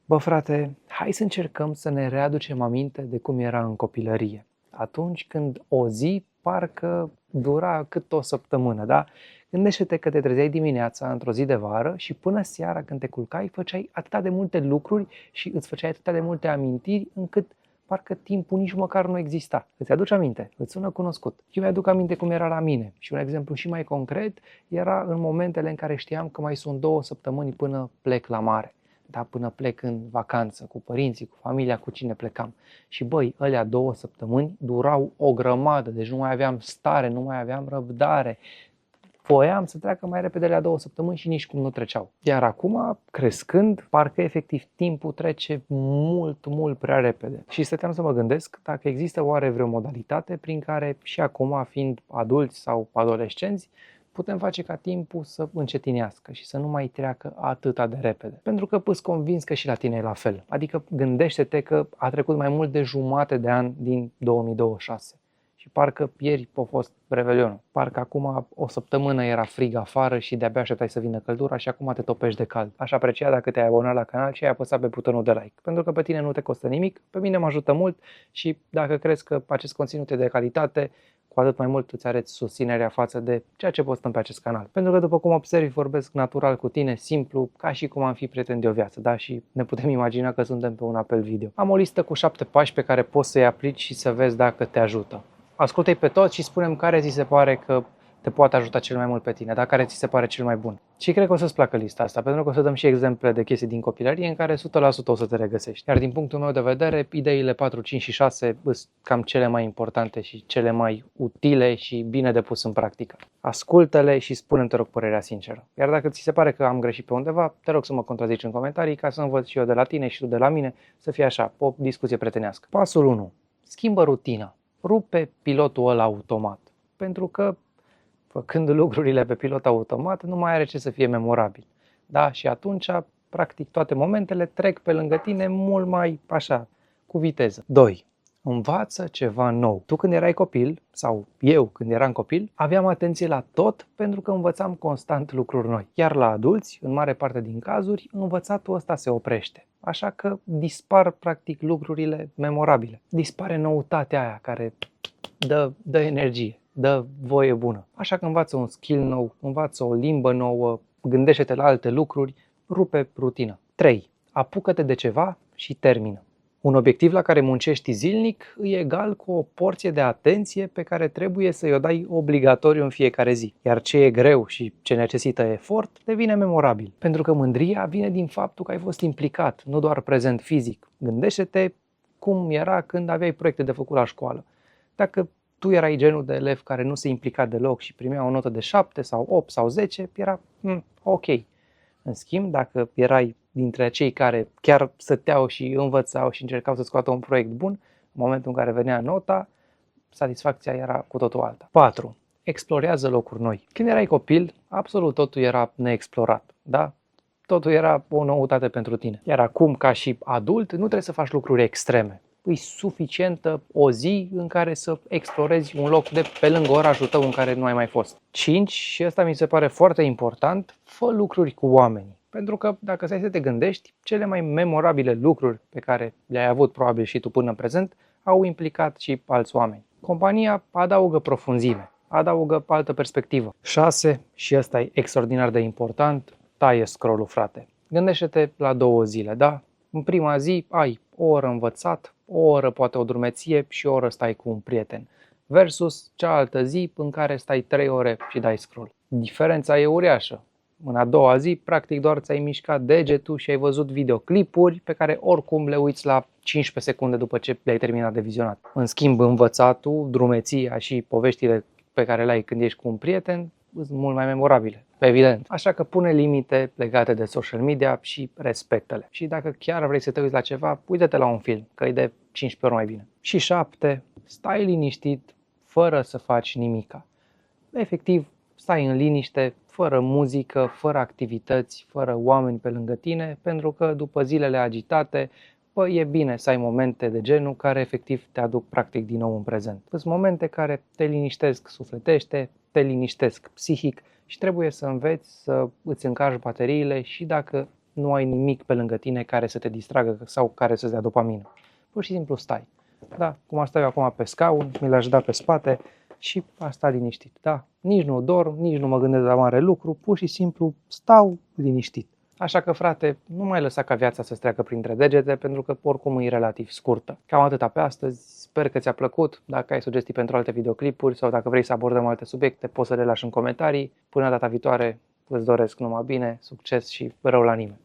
Bă, frate, hai să încercăm să ne readucem aminte de cum era în copilărie. Atunci când o zi parcă dura cât o săptămână, da? Gândește-te că te trezeai dimineața într-o zi de vară și până seara când te culcai făceai atât de multe lucruri și îți făceai atât de multe amintiri încât parcă timpul nici măcar nu exista. Îți aduci aminte? Îți sună cunoscut. Eu mi-aduc aminte cum era la mine și un exemplu și mai concret era în momentele în care știam că mai sunt 2 săptămâni până plec la mare. Da, până plec în vacanță, cu părinții, cu familia, cu cine plecam. Și băi, alea 2 săptămâni durau o grămadă, deci nu mai aveam stare, nu mai aveam răbdare. Voiam să treacă mai repede la 2 săptămâni și nici cum nu treceau. Iar acum, crescând, parcă efectiv timpul trece mult, mult prea repede. Și stăteam să mă gândesc dacă există oare vreo modalitate prin care și acum, fiind adulți sau adolescenți, putem face ca timpul să încetinească și să nu mai treacă atâta de repede. Pentru că îți convins că și la tine e la fel. Adică gândește-te că a trecut mai mult de jumate de an din 2026. Și parcă ieri a fost Revelionul. Parcă acum o săptămână era frig afară și de-abia așteptai să vină căldura și acum te topești de cald. Aș aprecia dacă te-ai abonat la canal și ai apăsat pe butonul de like. Pentru că pe tine nu te costă nimic, pe mine mă ajută mult și dacă crezi că acest conținut e de calitate, cu atât mai mult îți arăți susținerea față de ceea ce postăm pe acest canal. Pentru că, după cum observi, vorbesc natural cu tine, simplu, ca și cum am fi prieteni de o viață, da? Și ne putem imagina că suntem pe un apel video. Am o listă cu 7 pași pe care poți să-i aplici și să vezi dacă te ajută. Ascultă-i pe toți și spune-mi care ți se pare că te poate ajuta cel mai mult pe tine, dar care ți se pare cel mai bun. Și cred că o să-ți placă lista asta, pentru că o să dăm și exemple de chestii din copilărie în care 100% o să te regăsești. Iar din punctul meu de vedere, ideile 4, 5 și 6 sunt cam cele mai importante și cele mai utile și bine de pus în practică. Ascultă-le și spune-mi, te rog, părerea sinceră. Iar dacă ți se pare că am greșit pe undeva, te rog să mă contrazici în comentarii ca să învăț și eu de la tine și tu de la mine, să fie așa, o discuție prietenească. Pasul 1. Schimbă rutina. Rupe pilotul ăla automat. Pentru că făcând lucrurile pe pilot automat, nu mai are ce să fie memorabil. Da? Și atunci, practic, toate momentele trec pe lângă tine mult mai așa, cu viteză. 2. Învață ceva nou. Tu când erai copil, sau eu când eram copil, aveam atenție la tot pentru că învățam constant lucruri noi. Iar la adulți, în mare parte din cazuri, învățatul ăsta se oprește. Așa că dispar practic lucrurile memorabile. Dispare noutatea aia care dă energie, dă voie bună. Așa că învață un skill nou, învață o limbă nouă, gândește-te la alte lucruri, rupe rutina. 3. Apucă-te de ceva și termină. Un obiectiv la care muncești zilnic e egal cu o porție de atenție pe care trebuie să-i o dai obligatoriu în fiecare zi. Iar ce e greu și ce necesită efort devine memorabil. Pentru că mândria vine din faptul că ai fost implicat, nu doar prezent fizic. Gândește-te cum era când aveai proiecte de făcut la școală. Dacă tu erai genul de elev care nu se implica deloc și primea o notă de 7 sau 8 sau 10, era ok. În schimb, dacă erai dintre cei care chiar stăteau și învățau și încercau să scoată un proiect bun, în momentul în care venea nota, satisfacția era cu totul alta. 4. Explorează locuri noi. Când erai copil, absolut totul era neexplorat, da? Totul era o noutate pentru tine. Iar acum, ca și adult, nu trebuie să faci lucruri extreme. E suficientă o zi în care să explorezi un loc de pe lângă orașul tău în care nu ai mai fost. 5. Și ăsta mi se pare foarte important, fă lucruri cu oamenii. Pentru că dacă stai să te gândești, cele mai memorabile lucruri pe care le-ai avut probabil și tu până în prezent au implicat și alți oameni. Compania adaugă profunzime, adaugă altă perspectivă. 6. Și ăsta e extraordinar de important, taie scroll-ul, frate. Gândește-te la 2 zile, da? În prima zi ai o oră învățat, o oră poate o drumeție și o oră stai cu un prieten. Versus cealaltă zi în care stai 3 ore și dai scroll. Diferența e uriașă. În a doua zi, practic doar ți-ai mișcat degetul și ai văzut videoclipuri pe care oricum le uiți la 15 secunde după ce le-ai terminat de vizionat. În schimb, învățatul, drumeția și poveștile pe care le ai când ești cu un prieten sunt mult mai memorabile, evident. Așa că pune limite legate de social media și respectă-le. Și dacă chiar vrei să te uiți la ceva, uite-te la un film, că e de 15 ori mai bine. Și 7. Stai liniștit, fără să faci nimica. Efectiv, stai în liniște, fără muzică, fără activități, fără oameni pe lângă tine, pentru că după zilele agitate, e bine să ai momente de genul care efectiv te aduc practic din nou în prezent. Sunt momente care te liniștesc sufletește, te liniștesc psihic și trebuie să înveți să îți încarci bateriile și dacă nu ai nimic pe lângă tine care să te distragă sau care să-ți dea dopamină. Pur și simplu stai. Da, cum ar sta eu acum pe scaun, mi l-aș da pe spate și aș sta liniștit. Da, nici nu dorm, nici nu mă gândesc la mare lucru, pur și simplu stau liniștit. Așa că, frate, nu mai lăsa ca viața să-ți treacă printre degete, pentru că oricum e relativ scurtă. Cam atâta pe astăzi, sper că ți-a plăcut. Dacă ai sugestii pentru alte videoclipuri sau dacă vrei să abordăm alte subiecte, poți să le lași în comentarii. Până data viitoare, îți doresc numai bine, succes și rău la nimeni.